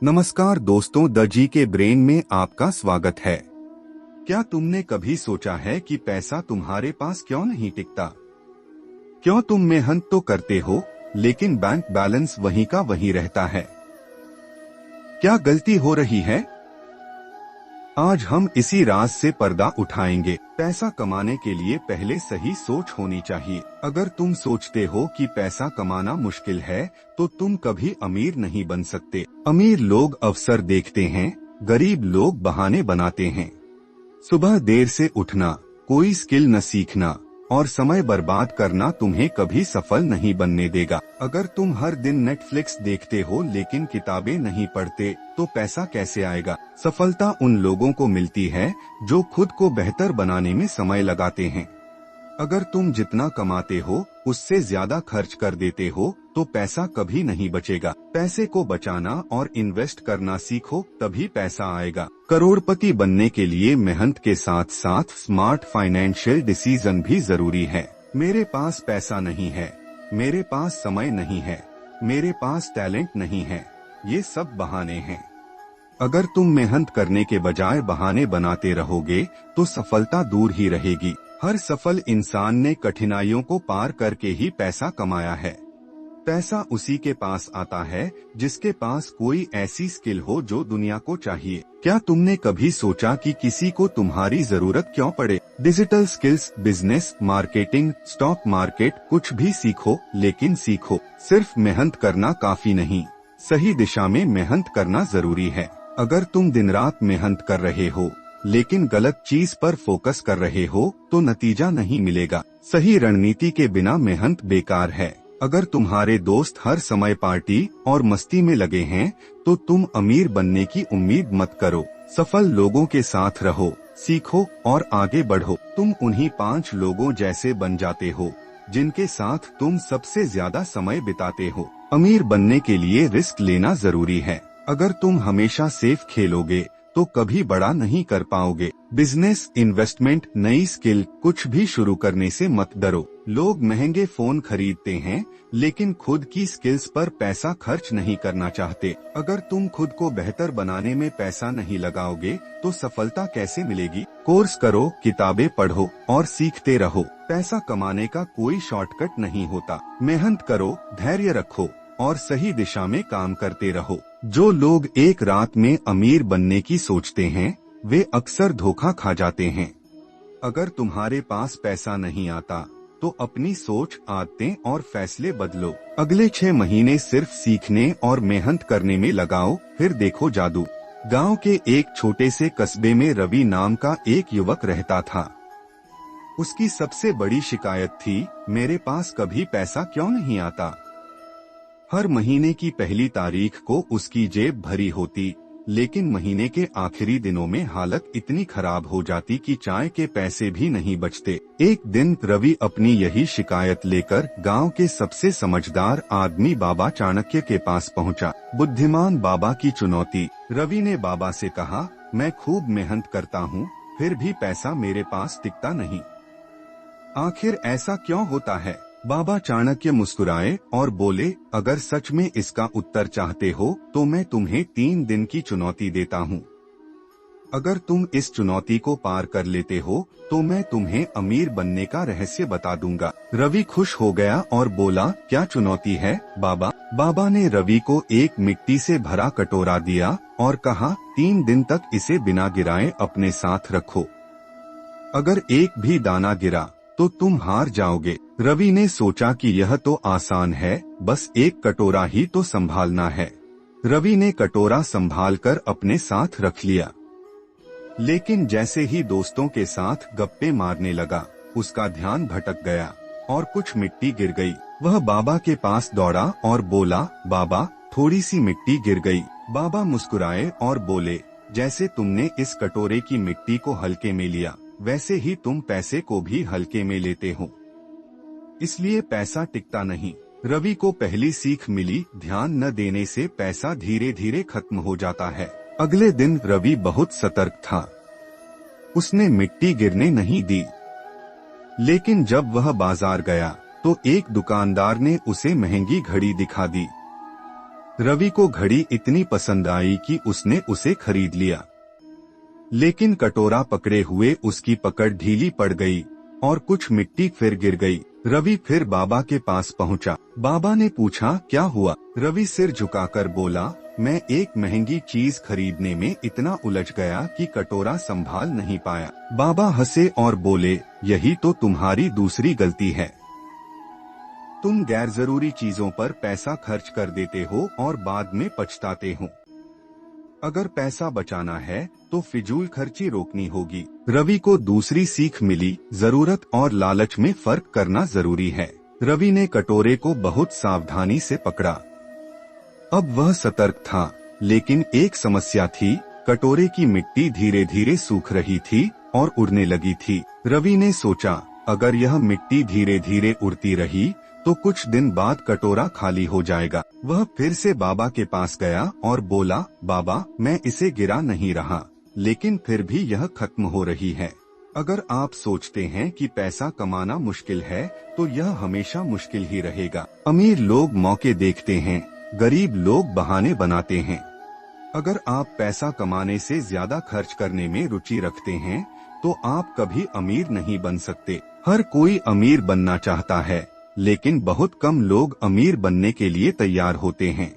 नमस्कार दोस्तों, द जी के ब्रेन में आपका स्वागत है। क्या तुमने कभी सोचा है कि पैसा तुम्हारे पास क्यों नहीं टिकता? क्यों तुम मेहनत तो करते हो लेकिन बैंक बैलेंस वहीं का वहीं रहता है? क्या गलती हो रही है? आज हम इसी राज से पर्दा उठाएंगे। पैसा कमाने के लिए पहले सही सोच होनी चाहिए। अगर तुम सोचते हो कि पैसा कमाना मुश्किल है तो तुम कभी अमीर नहीं बन सकते। अमीर लोग अवसर देखते हैं, गरीब लोग बहाने बनाते हैं। सुबह देर से उठना, कोई स्किल न सीखना और समय बर्बाद करना तुम्हें कभी सफल नहीं बनने देगा। अगर तुम हर दिन नेटफ्लिक्स देखते हो लेकिन किताबें नहीं पढ़ते तो पैसा कैसे आएगा? सफलता उन लोगों को मिलती है जो खुद को बेहतर बनाने में समय लगाते हैं। अगर तुम जितना कमाते हो उससे ज्यादा खर्च कर देते हो तो पैसा कभी नहीं बचेगा। पैसे को बचाना और इन्वेस्ट करना सीखो, तभी पैसा आएगा। करोड़पति बनने के लिए मेहनत के साथ साथ स्मार्ट फाइनेंशियल डिसीजन भी जरूरी है। मेरे पास पैसा नहीं है, मेरे पास समय नहीं है, मेरे पास टैलेंट नहीं है, ये सब बहाने हैं। अगर तुम मेहनत करने के बजाय बहाने बनाते रहोगे तो सफलता दूर ही रहेगी। हर सफल इंसान ने कठिनाइयों को पार करके ही पैसा कमाया है। पैसा उसी के पास आता है जिसके पास कोई ऐसी स्किल हो जो दुनिया को चाहिए। क्या तुमने कभी सोचा कि किसी को तुम्हारी जरूरत क्यों पड़े? Digital skills, business, marketing, stock market, कुछ भी सीखो, लेकिन सीखो। सिर्फ मेहनत करना काफी नहीं, सही दिशा में मेहनत करना जरूरी है। अगर तुम दिन रात मेहनत कर रहे हो लेकिन गलत चीज पर फोकस कर रहे हो तो नतीजा नहीं मिलेगा। सही रणनीति के बिना मेहनत बेकार है। अगर तुम्हारे दोस्त हर समय पार्टी और मस्ती में लगे हैं तो तुम अमीर बनने की उम्मीद मत करो। सफल लोगों के साथ रहो, सीखो और आगे बढ़ो। तुम उन्हीं 5 लोगों जैसे बन जाते हो जिनके साथ तुम सबसे ज्यादा समय बिताते हो। अमीर बनने के लिए रिस्क लेना जरूरी है। अगर तुम हमेशा सेफ खेलोगे तो कभी बड़ा नहीं कर पाओगे। बिजनेस, इन्वेस्टमेंट, नई स्किल, कुछ भी शुरू करने से मत डरो। लोग महंगे फोन खरीदते हैं लेकिन खुद की स्किल्स पर पैसा खर्च नहीं करना चाहते। अगर तुम खुद को बेहतर बनाने में पैसा नहीं लगाओगे तो सफलता कैसे मिलेगी? कोर्स करो, किताबें पढ़ो और सीखते रहो। पैसा कमाने का कोई शॉर्टकट नहीं होता। मेहनत करो, धैर्य रखो और सही दिशा में काम करते रहो। जो लोग एक रात में अमीर बनने की सोचते हैं वे अक्सर धोखा खा जाते हैं। अगर तुम्हारे पास पैसा नहीं आता तो अपनी सोच, आदतें और फैसले बदलो। अगले 6 महीने सिर्फ सीखने और मेहनत करने में लगाओ, फिर देखो जादू। गांव के एक छोटे से कस्बे में रवि नाम का एक युवक रहता था। उसकी सबसे बड़ी शिकायत थी, मेरे पास कभी पैसा क्यों नहीं आता। हर महीने की पहली तारीख को उसकी जेब भरी होती, लेकिन महीने के आखिरी दिनों में हालत इतनी खराब हो जाती कि चाय के पैसे भी नहीं बचते। एक दिन रवि अपनी यही शिकायत लेकर गांव के सबसे समझदार आदमी बाबा चाणक्य के पास पहुंचा। बुद्धिमान बाबा की चुनौती। रवि ने बाबा से कहा, मैं खूब मेहनत करता हूँ, फिर भी पैसा मेरे पास टिकता नहीं। आखिर ऐसा क्यों होता है? बाबा चाणक्य मुस्कुराए और बोले, अगर सच में इसका उत्तर चाहते हो तो मैं तुम्हें 3 दिन की चुनौती देता हूँ। अगर तुम इस चुनौती को पार कर लेते हो तो मैं तुम्हें अमीर बनने का रहस्य बता दूंगा। रवि खुश हो गया और बोला, क्या चुनौती है बाबा? बाबा ने रवि को एक मिट्टी से भरा कटोरा दिया और कहा, 3 दिन तक इसे बिना गिराए अपने साथ रखो। अगर एक भी दाना गिरा तो तुम हार जाओगे। रवि ने सोचा कि यह तो आसान है, बस एक कटोरा ही तो संभालना है। रवि ने कटोरा संभालकर अपने साथ रख लिया, लेकिन जैसे ही दोस्तों के साथ गप्पे मारने लगा, उसका ध्यान भटक गया और कुछ मिट्टी गिर गई। वह बाबा के पास दौड़ा और बोला, बाबा, थोड़ी सी मिट्टी गिर गई। बाबा मुस्कुराए और बोले, जैसे तुमने इस कटोरे की मिट्टी को हल्के में लिया, वैसे ही तुम पैसे को भी हल्के में लेते हो, इसलिए पैसा टिकता नहीं। रवि को पहली सीख मिली, ध्यान न देने से पैसा धीरे धीरे खत्म हो जाता है। अगले दिन रवि बहुत सतर्क था। उसने मिट्टी गिरने नहीं दी, लेकिन जब वह बाजार गया तो एक दुकानदार ने उसे महंगी घड़ी दिखा दी। रवि को घड़ी इतनी पसंद आई कि उसने उसे खरीद लिया, लेकिन कटोरा पकड़े हुए उसकी पकड़ ढीली पड़ गई और कुछ मिट्टी फिर गिर गई। रवि फिर बाबा के पास पहुंचा। बाबा ने पूछा, क्या हुआ? रवि सिर झुकाकर बोला, मैं एक महंगी चीज खरीदने में इतना उलझ गया कि कटोरा संभाल नहीं पाया। बाबा हंसे और बोले, यही तो तुम्हारी दूसरी गलती है। तुम गैर जरूरी चीजों पर पैसा खर्च कर देते हो और बाद में पछताते हो। अगर पैसा बचाना है तो फिजूल खर्ची रोकनी होगी। रवि को दूसरी सीख मिली, जरूरत और लालच में फर्क करना जरूरी है। रवि ने कटोरे को बहुत सावधानी से पकड़ा। अब वह सतर्क था, लेकिन एक समस्या थी, कटोरे की मिट्टी धीरे धीरे सूख रही थी और उड़ने लगी थी। रवि ने सोचा, अगर यह मिट्टी धीरे धीरे उड़ती रही तो कुछ दिन बाद कटोरा खाली हो जाएगा। वह फिर से बाबा के पास गया और बोला, बाबा, मैं इसे गिरा नहीं रहा, लेकिन फिर भी यह खत्म हो रही है। अगर आप सोचते हैं कि पैसा कमाना मुश्किल है तो यह हमेशा मुश्किल ही रहेगा। अमीर लोग मौके देखते हैं, गरीब लोग बहाने बनाते हैं। अगर आप पैसा कमाने से ज्यादा खर्च करने में रुचि रखते हैं तो आप कभी अमीर नहीं बन सकते। हर कोई अमीर बनना चाहता है, लेकिन बहुत कम लोग अमीर बनने के लिए तैयार होते हैं।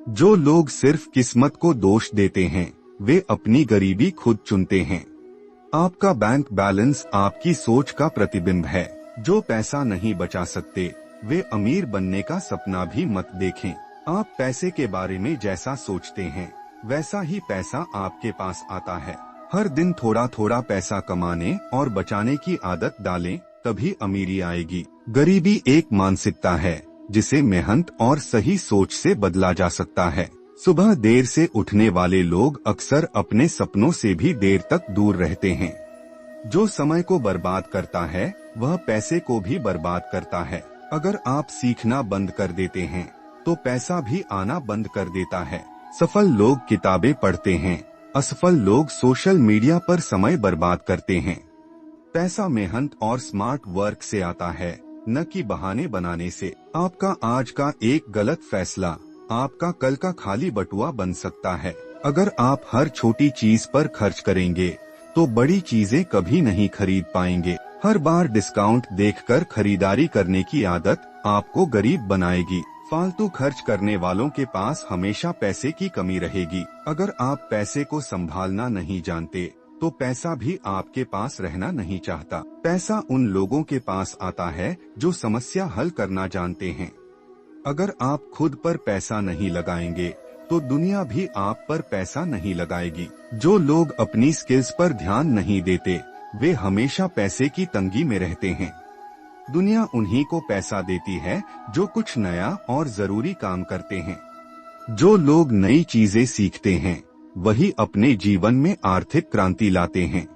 जो लोग सिर्फ किस्मत को दोष देते हैं, वे अपनी गरीबी खुद चुनते हैं। आपका बैंक बैलेंस आपकी सोच का प्रतिबिंब है। जो पैसा नहीं बचा सकते, वे अमीर बनने का सपना भी मत देखें। आप पैसे के बारे में जैसा सोचते हैं, वैसा ही पैसा आपके पास आता है। हर दिन थोड़ा थोड़ा पैसा कमाने और बचाने की आदत डालें, तभी अमीरी आएगी। गरीबी एक मानसिकता है जिसे मेहनत और सही सोच से बदला जा सकता है। सुबह देर से उठने वाले लोग अक्सर अपने सपनों से भी देर तक दूर रहते हैं। जो समय को बर्बाद करता है, वह पैसे को भी बर्बाद करता है। अगर आप सीखना बंद कर देते हैं, तो पैसा भी आना बंद कर देता है। सफल लोग किताबें पढ़ते हैं, असफल लोग सोशल मीडिया पर समय बर्बाद करते हैं। पैसा मेहनत और स्मार्ट वर्क से आता है, न कि बहाने बनाने से। आपका आज का एक गलत फैसला आपका कल का खाली बटुआ बन सकता है। अगर आप हर छोटी चीज पर खर्च करेंगे तो बड़ी चीजें कभी नहीं खरीद पाएंगे। हर बार डिस्काउंट देखकर खरीदारी करने की आदत आपको गरीब बनाएगी। फालतू खर्च करने वालों के पास हमेशा पैसे की कमी रहेगी। अगर आप पैसे को संभालना नहीं जानते तो पैसा भी आपके पास रहना नहीं चाहता। पैसा उन लोगों के पास आता है जो समस्या हल करना जानते हैं। अगर आप खुद पर पैसा नहीं लगाएंगे तो दुनिया भी आप पर पैसा नहीं लगाएगी। जो लोग अपनी स्किल्स पर ध्यान नहीं देते, वे हमेशा पैसे की तंगी में रहते हैं। दुनिया उन्हीं को पैसा देती है जो कुछ नया और जरूरी काम करते हैं। जो लोग नई चीजें सीखते हैं, वही अपने जीवन में आर्थिक क्रांति लाते हैं।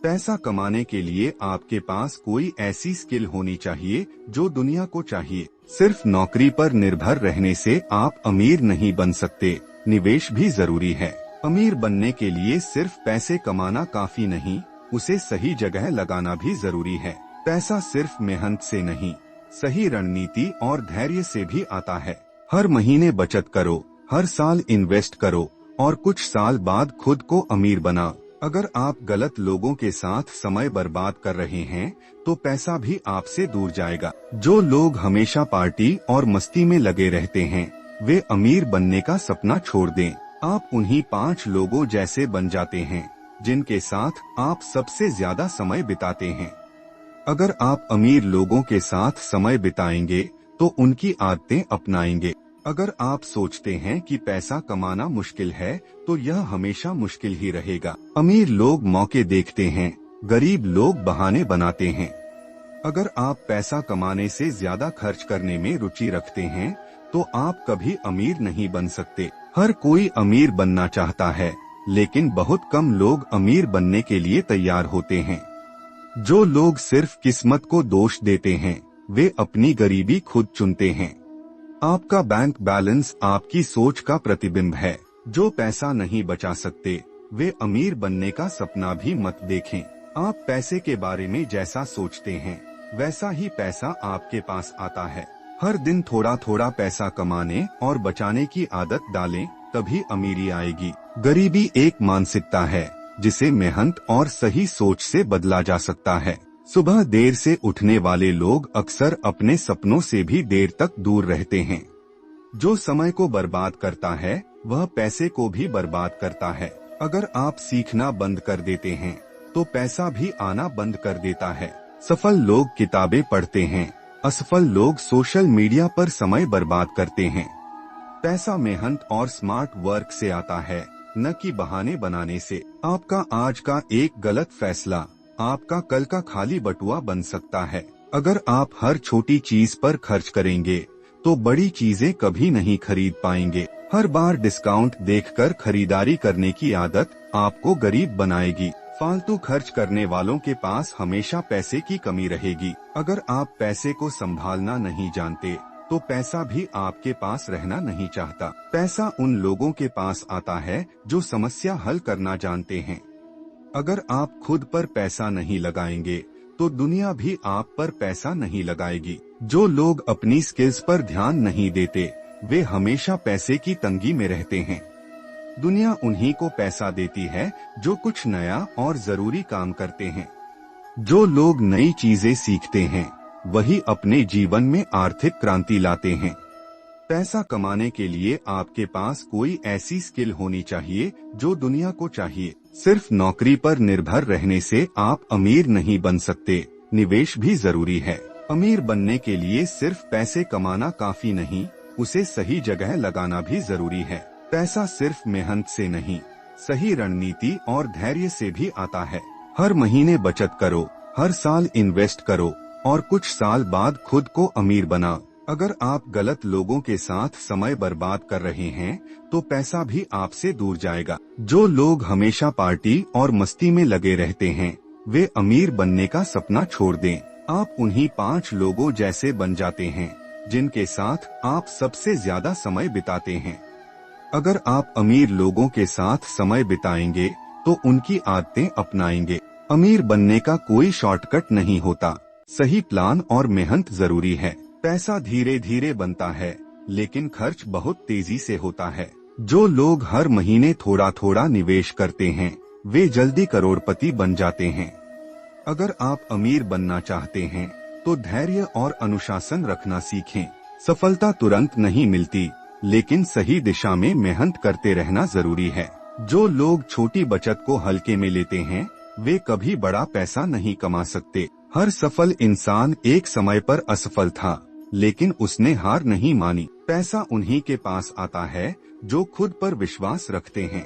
पैसा कमाने के लिए आपके पास कोई ऐसी स्किल होनी चाहिए जो दुनिया को चाहिए। सिर्फ नौकरी पर निर्भर रहने से आप अमीर नहीं बन सकते, निवेश भी जरूरी है। अमीर बनने के लिए सिर्फ पैसे कमाना काफी नहीं, उसे सही जगह लगाना भी जरूरी है। पैसा सिर्फ मेहनत से नहीं, सही रणनीति और धैर्य से भी आता है। हर महीने बचत करो, हर साल इन्वेस्ट करो और कुछ साल बाद खुद को अमीर बना। अगर आप गलत लोगों के साथ समय बर्बाद कर रहे हैं तो पैसा भी आपसे दूर जाएगा। जो लोग हमेशा पार्टी और मस्ती में लगे रहते हैं, वे अमीर बनने का सपना छोड़ दें। आप उन्हीं 5 लोगों जैसे बन जाते हैं जिनके साथ आप सबसे ज्यादा समय बिताते हैं। अगर आप अमीर लोगों के साथ समय बिताएंगे तो उनकी आदतें अपनाएंगे। अगर आप सोचते हैं कि पैसा कमाना मुश्किल है तो यह हमेशा मुश्किल ही रहेगा। अमीर लोग मौके देखते हैं, गरीब लोग बहाने बनाते हैं। अगर आप पैसा कमाने से ज्यादा खर्च करने में रुचि रखते हैं तो आप कभी अमीर नहीं बन सकते। हर कोई अमीर बनना चाहता है, लेकिन बहुत कम लोग अमीर बनने के लिए तैयार होते हैं। जो लोग सिर्फ किस्मत को दोष देते हैं, वे अपनी गरीबी खुद चुनते हैं। आपका बैंक बैलेंस आपकी सोच का प्रतिबिंब है। जो पैसा नहीं बचा सकते, वे अमीर बनने का सपना भी मत देखें। आप पैसे के बारे में जैसा सोचते हैं, वैसा ही पैसा आपके पास आता है। हर दिन थोड़ा थोड़ा पैसा कमाने और बचाने की आदत डालें, तभी अमीरी आएगी। गरीबी एक मानसिकता है जिसे मेहनत और सही सोच से बदला जा सकता है। सुबह देर से उठने वाले लोग अक्सर अपने सपनों से भी देर तक दूर रहते हैं। जो समय को बर्बाद करता है वह पैसे को भी बर्बाद करता है। अगर आप सीखना बंद कर देते हैं तो पैसा भी आना बंद कर देता है। सफल लोग किताबें पढ़ते हैं, असफल लोग सोशल मीडिया पर समय बर्बाद करते हैं। पैसा मेहनत और स्मार्ट वर्क से आता है, न कि बहाने बनाने से। आपका आज का एक गलत फैसला आपका कल का खाली बटुआ बन सकता है। अगर आप हर छोटी चीज पर खर्च करेंगे तो बड़ी चीजें कभी नहीं खरीद पाएंगे। हर बार डिस्काउंट देखकर खरीदारी करने की आदत आपको गरीब बनाएगी। फालतू खर्च करने वालों के पास हमेशा पैसे की कमी रहेगी। अगर आप पैसे को संभालना नहीं जानते तो पैसा भी आपके पास रहना नहीं चाहता। पैसा उन लोगों के पास आता है जो समस्या हल करना जानते हैं। अगर आप खुद पर पैसा नहीं लगाएंगे तो दुनिया भी आप पर पैसा नहीं लगाएगी। जो लोग अपनी स्किल्स पर ध्यान नहीं देते वे हमेशा पैसे की तंगी में रहते हैं। दुनिया उन्हीं को पैसा देती है जो कुछ नया और जरूरी काम करते हैं। जो लोग नई चीजें सीखते हैं वही अपने जीवन में आर्थिक क्रांति लाते हैं। पैसा कमाने के लिए आपके पास कोई ऐसी स्किल होनी चाहिए जो दुनिया को चाहिए। सिर्फ नौकरी पर निर्भर रहने से आप अमीर नहीं बन सकते, निवेश भी जरूरी है। अमीर बनने के लिए सिर्फ पैसे कमाना काफी नहीं, उसे सही जगह लगाना भी जरूरी है। पैसा सिर्फ मेहनत से नहीं, सही रणनीति और धैर्य से भी आता है। हर महीने बचत करो, हर साल इन्वेस्ट करो और कुछ साल बाद खुद को अमीर बनाओ। अगर आप गलत लोगों के साथ समय बर्बाद कर रहे हैं तो पैसा भी आपसे दूर जाएगा। जो लोग हमेशा पार्टी और मस्ती में लगे रहते हैं वे अमीर बनने का सपना छोड़ दें। आप उन्हीं 5 लोगों जैसे बन जाते हैं जिनके साथ आप सबसे ज्यादा समय बिताते हैं। अगर आप अमीर लोगों के साथ समय बिताएंगे तो उनकी आदतें अपनाएंगे। अमीर बनने का कोई शॉर्टकट नहीं होता, सही प्लान और मेहनत जरूरी है। पैसा धीरे धीरे बनता है लेकिन खर्च बहुत तेजी से होता है। जो लोग हर महीने थोड़ा थोड़ा निवेश करते हैं वे जल्दी करोड़पति बन जाते हैं। अगर आप अमीर बनना चाहते हैं तो धैर्य और अनुशासन रखना सीखें। सफलता तुरंत नहीं मिलती लेकिन सही दिशा में मेहनत करते रहना जरूरी है। जो लोग छोटी बचत को हल्के में लेते हैं वे कभी बड़ा पैसा नहीं कमा सकते। हर सफल इंसान एक समय पर असफल था लेकिन उसने हार नहीं मानी। पैसा उन्हीं के पास आता है जो खुद पर विश्वास रखते हैं।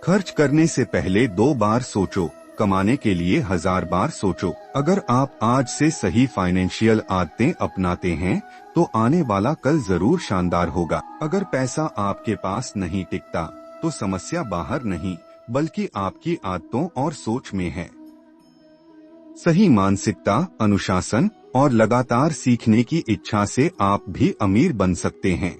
खर्च करने से पहले 2 बार सोचो, कमाने के लिए 1000 बार सोचो। अगर आप आज से सही फाइनेंशियल आदतें अपनाते हैं तो आने वाला कल जरूर शानदार होगा। अगर पैसा आपके पास नहीं टिकता तो समस्या बाहर नहीं बल्कि आपकी आदतों और सोच में है। सही मानसिकता, अनुशासन और लगातार सीखने की इच्छा से आप भी अमीर बन सकते हैं।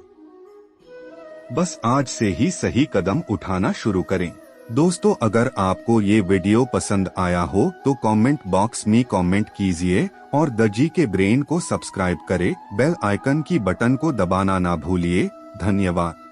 बस आज से ही सही कदम उठाना शुरू करें। दोस्तों, अगर आपको ये वीडियो पसंद आया हो तो कमेंट बॉक्स में कमेंट कीजिए और द जीके ब्रेन को सब्सक्राइब करें। बेल आइकन की बटन को दबाना ना भूलिए। धन्यवाद।